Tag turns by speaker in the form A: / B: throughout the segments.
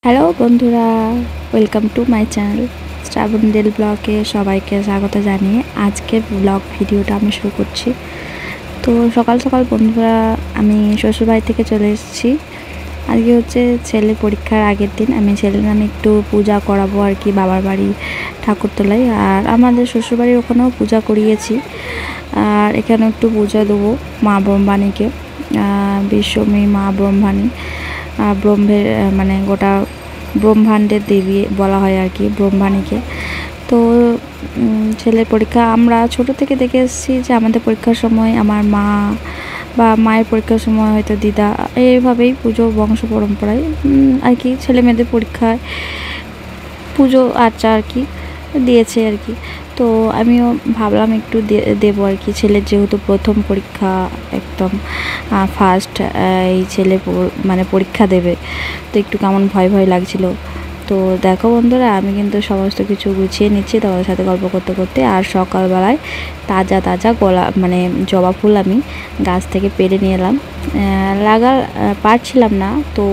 A: Hello বন্ধুরা, welcome to my channel Shraban ডেল ব্লগে সবাইকে স্বাগত জানিয়ে আজকের ব্লগ ভিডিওটা আমি শুরু করছি। তো সকাল সকাল বন্ধুরা আমি শ্বশুরবাড়ি থেকে চলে এসেছি। আজকে হচ্ছে ছেলের পরীক্ষার আগের দিন। আমি ছেলের নামে একটু পূজা করাবো আর কি, বাবার বাড়ি ঠাকুরতলায়। আর আমাদের শ্বশুরবাড়ির ওখানেও পূজা করিয়েছি, আর এখানে একটু পূজা দেবো মা ব্রহ্মাণীকে, বিশ্বময়ী মা ব্রহ্মাণী, ব্রহ্মের মানে গোটা ব্রহ্মাণ্ডের দেবী বলা হয় আর কি ব্রহ্মাণীকে। তো ছেলের পরীক্ষা আমরা ছোট থেকে দেখে এসেছি যে আমাদের পরীক্ষার সময় আমার মা বা মায়ের পরীক্ষার সময় হয়তো দিদা এইভাবেই পুজো বংশ পরম্পরায় আর কি ছেলে মেয়েদের পরীক্ষায় পুজো আর্চা আর কি দিয়েছে আর কি। তো আমিও ভাবলাম একটু দেবো আর কি, ছেলের যেহেতু প্রথম পরীক্ষা, একদম ফার্স্ট এই ছেলে মানে পরীক্ষা দেবে, তো একটু কেমন ভয় ভয় লাগছিল। তো দেখো বন্ধুরা, আমি কিন্তু সমস্ত কিছু গুছিয়ে নিচ্ছি তোমাদের সাথে গল্প করতে করতে। আর সকালবেলায় তাজা তাজা মানে জবা ফুল আমি গাছ থেকে পেড়ে নিয়ে এলাম। পারছিলাম না, তো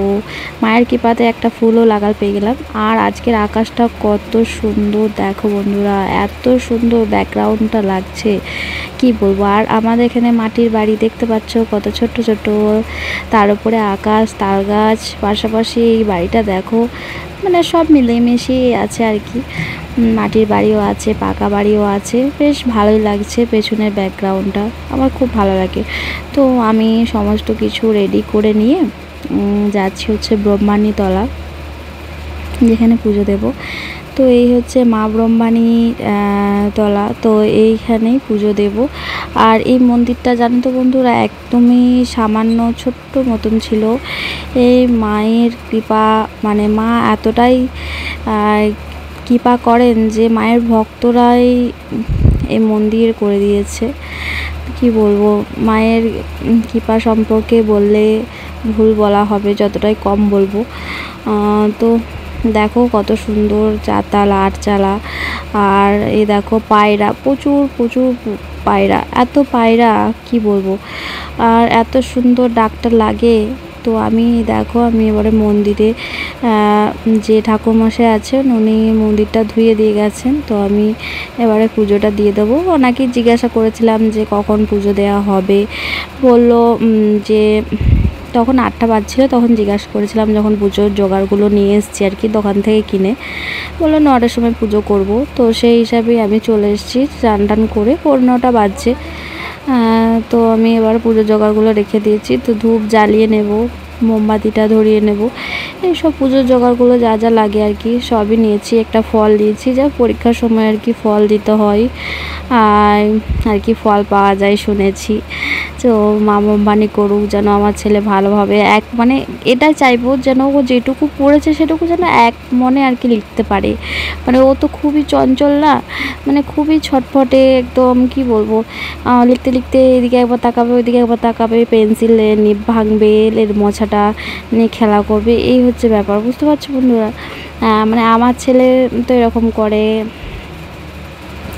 A: মায়ের কৃপাতে একটা ফুলও পেয়ে গেলাম। আর আজকের আকাশটা কত সুন্দর দেখো বন্ধুরা, এত সুন্দর ব্যাকগ্রাউন্ডটা লাগছে কি বলবো। আর আমাদের এখানে মাটির বাড়ি দেখতে পাচ্ছ কত ছোট্ট ছোট্ট, তার উপরে আকাশ, তাল গাছ, পাশাপাশি এই বাড়িটা দেখো, মানে সব মিলেমিশেই আছে আর কি। মাটির বাড়িও আছে, পাকা বাড়িও আছে, বেশ ভালোই লাগছে। পেছনের ব্যাকগ্রাউন্ডটা আমার খুব ভালো লাগে। তো আমি সমস্ত কিছু রেডি করে নিয়ে যাচ্ছি হচ্ছে ব্রহ্মাণী তলা, যেখানে পুজো দেব। তো এই হচ্ছে মা ব্রহ্মাণী তলা, তো এইখানেই পুজো দেব। আর এই মন্দিরটা জানো তো বন্ধুরা, একদমই সামান্য ছোট্ট মতন ছিল। এই মায়ের কৃপা, মানে মা এতটাই কৃপা করেন যে মায়ের ভক্তরাই এই মন্দির করে দিয়েছে। কি বলবো, মায়ের কৃপা সম্পর্কে বললে ভুল বলা হবে, যতটাই কম বলবো। তো দেখো কত সুন্দর চাতাল আটচালা। আর এই দেখো পায়রা, প্রচুর প্রচুর পায়রা, এত পায়রা কি বলবো, আর এত সুন্দর ডাকটা লাগে। তো আমি এবারে মন্দিরে যে ঠাকুরমশাই আছেন উনি মন্দিরটা ধুয়ে দিয়ে গেছেন, তো আমি এবারে পুজোটা দিয়ে দেবো। ওনাকে জিজ্ঞাসা করেছিলাম যে কখন পুজো দেওয়া হবে, বললো যে তখন 8টা বাজছিল, তখন জিজ্ঞাসা করেছিলাম যখন পুজোর জোগাড়গুলো নিয়ে এসেছি আর কি দোকান থেকে কিনে, বললো 9টার সময় পুজো করব। তো সেই হিসাবেই আমি চলে এসেছি, স্নান টান করে 9:15 বাজছে। তো আমি এবার পুজোর জোগাড়গুলো রেখে দিয়েছি। তো ধূপ জ্বালিয়ে নেব, মোমবাতিটা ধরিয়ে নেব, এইসব পুজোর জোগাড়গুলো যা যা লাগে আর কি সবই নিয়েছি। একটা ফল নিয়েছি, যা পরীক্ষার সময় আর কি ফল দিতে হয় আর কি ফল পাওয়া যায় শুনেছি। তো মা ব্রহ্মাণী করুক যেন আমার ছেলে ভালোভাবে মানে এটাই চাইবো যেন ও যেটুকু পড়েছে সেটুকু যেন এক মনে আর কি লিখতে পারে। মানে ও তো খুবই চঞ্চল না, মানে খুবই ছটফটে একদম, কি বলবো, লিখতে লিখতে এদিকে একবার তাকাবে ওইদিকে একবার তাকাবে, পেন্সিলে নিব ভাঙবে, এর মোছাটা নিয়ে খেলা করবে, এই হচ্ছে ব্যাপার, বুঝতে পারছো বন্ধুরা। মানে আমার ছেলে তো এরকম করে,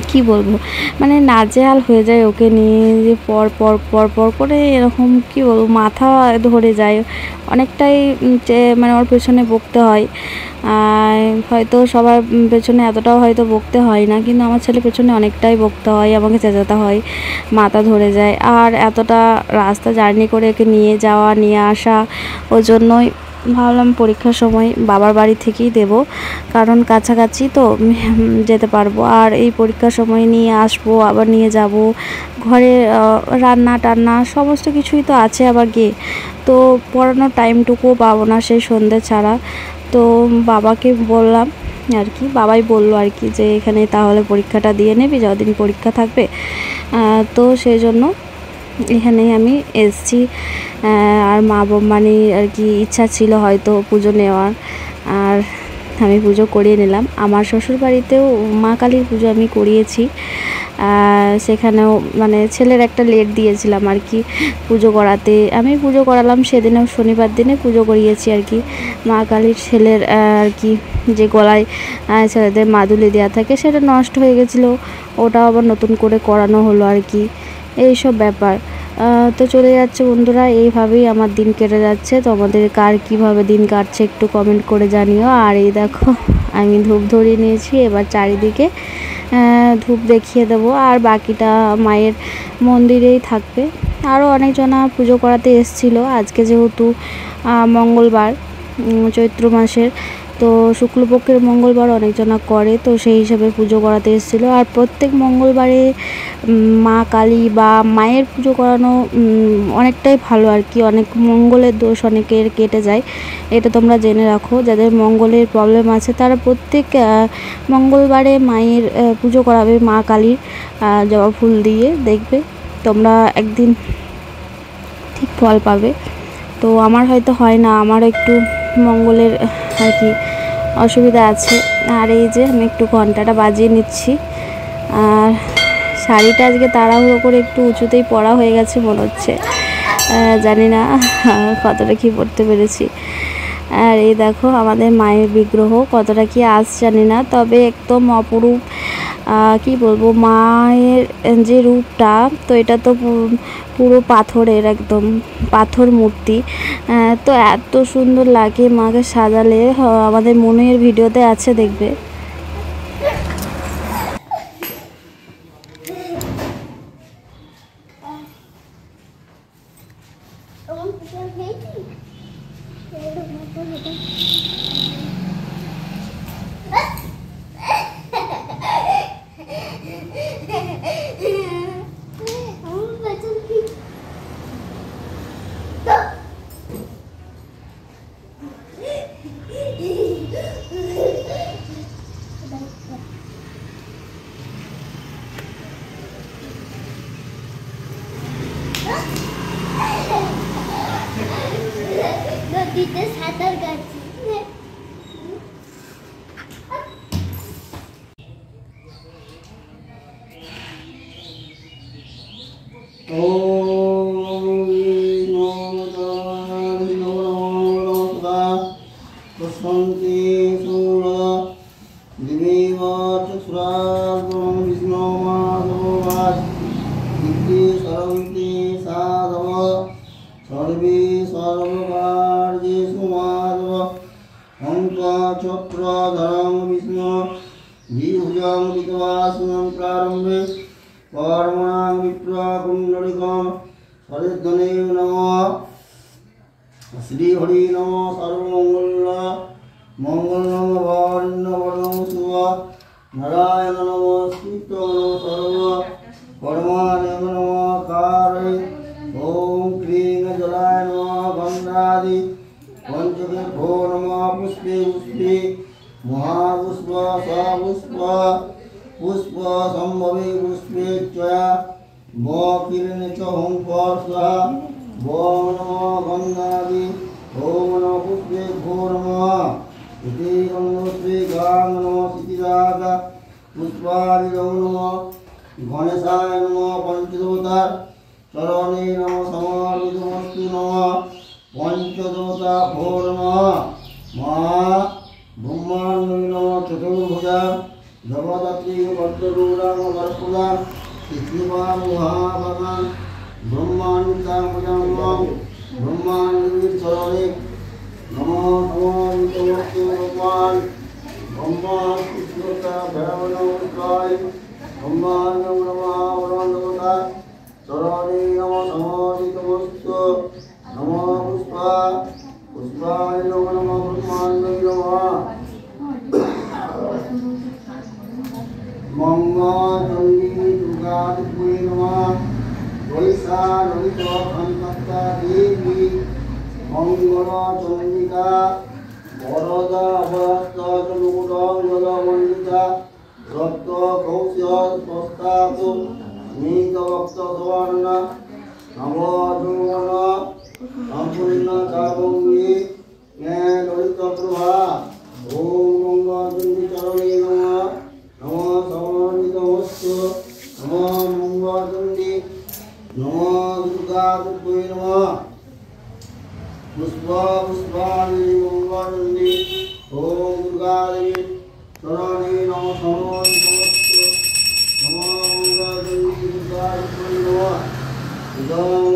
A: কি বলবো, মানে নাজেহাল হয়ে যায় ওকে নিয়ে, যে পর পর পর পর করে এরকম, কি বলবো, মাথা ধরে যায় অনেকটাই। যে মানে ওর পেছনে বকতে হয়, হয়তো সবার পেছনে এতটাও হয়তো বকতে হয় না, কিন্তু আমার ছেলের পেছনে অনেকটাই বকতে হয়, আমাকে চেঁচাতে হয়, মাথা ধরে যায়। আর এতটা রাস্তা জার্নি করে ওকে নিয়ে যাওয়া নিয়ে আসা, ওই জন্যই ভাবলাম পরীক্ষার সময় বাবার বাড়ি থেকেই দেব, কারণ কাছাকাছি তো যেতে পারবো। আর এই পরীক্ষার সময় নিয়ে আসবো, আবার নিয়ে যাব, ঘরে রান্না টান্না সমস্ত কিছুই তো আছে আবার গিয়ে, তো পড়ানোর টাইমটুকুও পাবো না সেই সন্ধ্যে ছাড়া। তো বাবাকে বললাম আর কি, বাবাই বললো আর কি যে এখানে তাহলে পরীক্ষাটা দিয়ে নেবি যতদিন পরীক্ষা থাকবে। তো সেই জন্য এখানেই আমি এসেছি। আর মা ব্রহ্মাণী আর কি ইচ্ছা ছিল হয়তো পুজো নেওয়ার, আর আমি পুজো করিয়ে নিলাম। আমার শ্বশুর বাড়িতেও মা কালীর পুজো আমি করিয়েছি, সেখানেও মানে ছেলের একটা লেট দিয়েছিলাম আর কি পুজো করাতে। আমি পুজো করালাম সেদিনেও, শনিবার দিনে পুজো করিয়েছি আর কি। মা কালীর ছেলের আর কি যে গলায় ছেলেদের মাদুলি দেওয়া থাকে সেটা নষ্ট হয়ে গেছিলো, ওটাও আবার নতুন করে করানো হলো আর কি, এইসব ব্যাপার। তো চলে যাচ্ছে বন্ধুরা, এইভাবেই আমার দিন কেটে যাচ্ছে। তো আমাদের কার কীভাবে দিন কাটছে একটু কমেন্ট করে জানিও। আর এই দেখো আমি ধূপ ধরিয়ে নিয়েছি, এবার চারিদিকে ধূপ দেখিয়ে দেবো, আর বাকিটা মায়ের মন্দিরেই থাকবে। আরও অনেকজনা পুজো করাতে এসেছিলো। আজকে যেহেতু মঙ্গলবার, চৈত্র মাসের তো শুক্লপক্ষের মঙ্গলবার অনেকজনা করে, তো সেই হিসাবে পুজো করাতে এসেছিলো। আর প্রত্যেক মঙ্গলবারে মা কালী বা মায়ের পুজো করানো অনেকটাই ভালো আর কি। অনেক মঙ্গলের দোষ অনেকের কেটে যায়, এটা তোমরা জেনে রাখো। যাদের মঙ্গলের প্রবলেম আছে তারা প্রত্যেক মঙ্গলবারে মায়ের পুজো করাবে, মা কালীর জবা ফুল দিয়ে। দেখবে তোমরা একদিন ঠিক ফল পাবে। তো আমার হয়তো হয় না, আমার একটু মঙ্গলের আর কি অসুবিধা আছে। আর এই যে আমি একটু ঘন্টাটা বাজিয়ে নিচ্ছি। আর শাড়িটা আজকে তাড়াহুড়ো করে একটু উঁচুতেই পরা হয়ে গেছে মনে হচ্ছে, জানি না কতটা কি পড়তে পেরেছি। আর এই দেখো আমাদের মায়ের বিগ্রহ, কতটা কি আস জানি না, তবে একদম অপরূপ। কি বলবো, মায়ের যে রূপটা, তো এটা তো পুরো পাথরের, একদম পাথর মূর্তি। তো এত সুন্দর লাগে মাকে সাজালে। আমাদের মনের ভিডিওতে আছে, দেখবে।
B: নদীতে সাঁতার কাটছি।
C: सर्वे सर्वकार्येषु माधव चक्रधरं विष्णु द्विभुजं विद्वासनं प्रारम्भे कर्मणां विप्राकुण्डलिकं हरिध्वने नमः श्रीहरि नमः सर्वमङ्गल मंगल नमः वारिण्यवरणं शुभ नारायण नमः स्तुतो सर्व परमानंद नमः कारे ओम क्लीं जलाय नमः गंधादि पंचके भो नमः पुष्पे पुष्पे महापुष्प सपुष्प पुष्प संभवे पुष्पे च किरण च ओम स्वाहा ओम नमः गंधादि ओम नमः पुष्पे भो नमः इति गंगोत्रे गां नमः सिद्धिदाता पुष्पादि नमः गणेशाय नमः पंचदेवता चरणे नमः समारुतमस्तु नमः पंचदेवता भो नमः महा ब्रह्माण्डे नमः चतुर्भुजा जगदात्री वज्ररूढां वरपुरा कृष्णवान् महाभगान् ब्रह्माण्डां भुजङ्गं ब्रह्माण्डे चरणे नमो नमो भगवान् ब्रह्मा कृष्णता भैरवनोत्ताय ब्रह्माण्ड नमः वरन्दवता चरणे नमः समादितमस्तु नमो पुष्पा पुष्पाय नमः ब्रह्माण्डे नमः मंगलचंडी दुर्गादेवी नमः वैशाखनिता देवी मंगलचंडिका वरदा अभयस्तचलूटमण्डिता रक्त कौशस्तासु नीतवक्तसवर्ण नवजुवन संपूर्ण चापंगी ललितप्रभा ओम गंगाचंडी चरणे नमः नमः समन्वितमस्तु नमः मंगलचंडी नमः दुर्गादेवी नमः पुष्पा पुष्पाणि मंगलचंडी ओम दुर्गादेवी चरणे नमः समन्वितमस्तु नमः मंगलचंडी दुर्गादेवी नमः इदं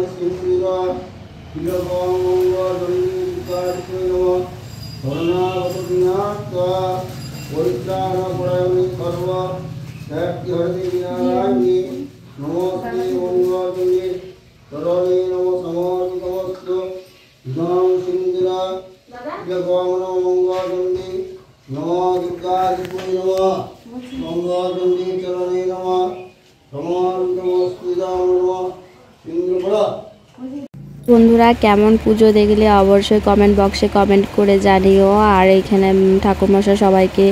A: বন্ধুরা কেমন পুজো দেখলে অবশ্যই কমেন্ট বক্সে কমেন্ট করে জানিও। আর এখানে ঠাকুরমশাই সবাইকে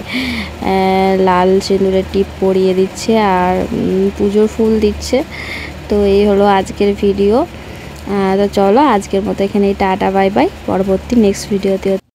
A: লাল সিঁদুরের টিপ পরিয়ে দিচ্ছে আর পুজোর ফুল দিচ্ছে। তো এই হলো আজকের ভিডিও। তো চলো আজকের মতো এখানেই টাটা বাই বাই, পরবর্তী নেক্সট ভিডিওতে